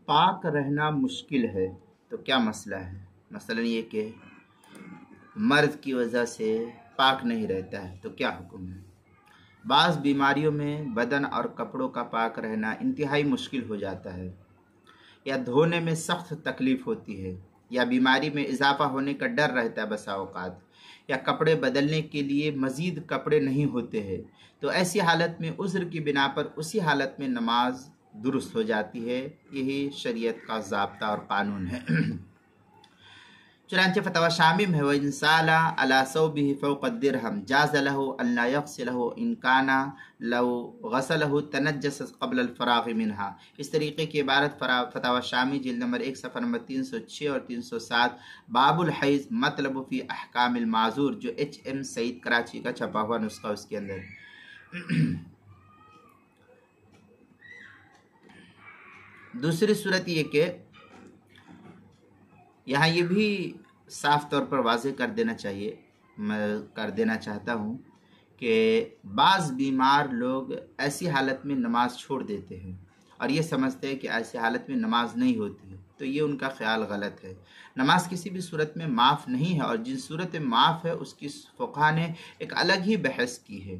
پاک رہنا مشکل ہے تو کیا مسئلہ ہے؟ مثلا یہ کہ مرض کی وجہ سے پاک نہیں رہتا ہے تو کیا حکم ہے؟ بعض بیماریوں میں بدن اور کپڑوں کا پاک رہنا انتہائی مشکل ہو جاتا ہے، یا دھونے میں سخت تکلیف ہوتی ہے، یا بیماری میں اضافہ ہونے کا ڈر رہتا ہے بسا اوقات، یا کپڑے بدلنے کے لیے مزید کپڑے نہیں ہوتے ہیں، تو ایسی حالت میں عذر کی بنا پر اسی حالت میں نماز درست ہو جاتی ہے۔ یہی شریعت کا ضابطہ اور قانون ہے۔ چنانچہ فتویٰ شامی میں ہے وَإِنْ سَالَ عَلَى ثَوْبِهِ فَوْقَ الدِّرْهَمِ جَازَ لَهُ أَنْ لَا يَغْسِلَهُ إِنْ كَانَ لَوْ غَسَلَهُ تَنَجَّسَ قَبْلَ الْفَرَاغِ مِنْهَا۔ اس طریقے کی عبارت فتاوی شامی جلد نمبر 1 صفحہ نمبر 306 اور 307 باب الحیض مطلب فی احکام المعذور، جو HM سعید کراچی کا چھپا ہوا نسخہ اس کے اندر۔ دوسری صورت یہ کہ یہاں یہ بھی صاف طور پر واضح کر دینا چاہیے، میں کر دینا چاہتا ہوں کہ بعض بیمار لوگ ایسی حالت میں نماز چھوڑ دیتے ہیں اور یہ سمجھتے ہیں کہ ایسی حالت میں نماز نہیں ہوتی ہے، تو یہ ان کا خیال غلط ہے۔ نماز کسی بھی صورت میں معاف نہیں ہے، اور جن صورت میں معاف ہے اس کی فقہا نے ایک الگ ہی بحث کی ہے۔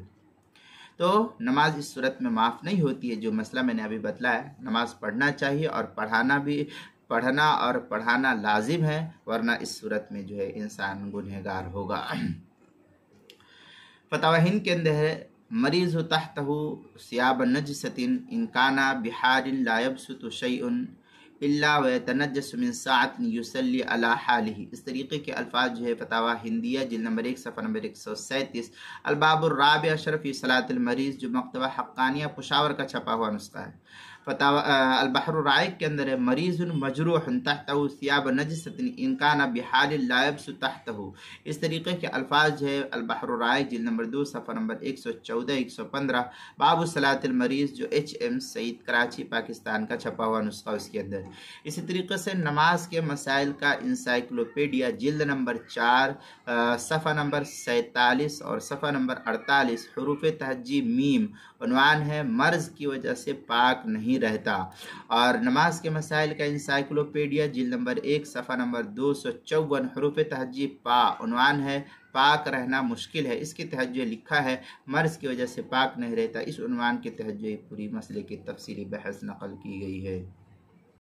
تو نماز اس صورت میں معاف نہیں ہوتی ہے، جو مسئلہ میں نے ابھی بتلایا۔ نماز پڑھنا چاہیے اور پڑھنا اور پڑھانا لازم ہے، ورنہ اس صورت میں جو ہے انسان گنہگار ہوگا۔ فتاوی ہند کے اندر ہے مریض تحتہ ثیاب نجست ان کان بحار لا یبسط شیء الا ویتنجس من ساعت یصلی علی حالہ۔ اس طریقے کے الفاظ جو ہے فتاوی ہندیہ جلد نمبر 1 صفحہ نمبر 137 الباب الرابع فی صلاۃ المریض، جو مکتبہ حقانیہ پشاور کا چھپا ہوا نسخہ ہے۔ فتاوی البحر الرائق کے اندر ہے مریض مجروح تحتہ ثیاب نجست ان کان بحال لا یبسط تحتہ۔ اس طریقے کے الفاظ جو ہے البحر الرائق جلد نمبر 2 صفحہ نمبر 114 115 باب صلاۃ المریض، جو HM سعید کراچی پاکستان کا چھپا ہوا نسخہ اس کے اندر۔ اسی طریقے سے نماز کے مسائل کا انسائکلوپیڈیا جلد نمبر 4 صفحہ نمبر 47 اور صفحہ نمبر 48 حروف تہجی میم، عنوان ہے مرض کی وجہ سے پاک نہیں رہتا، اور نماز کے مسائل کا انسائکلوپیڈیا جلد نمبر 1 صفحہ نمبر 254 حروف تہجی پا، عنوان ہے پاک رہنا مشکل ہے۔ اس کے تحت جو لکھا ہے مرض کی وجہ سے پاک نہیں رہتا، اس عنوان کے تحت جو پوری مسئلے کی تفصیلی بحث نقل کی گئی ہے۔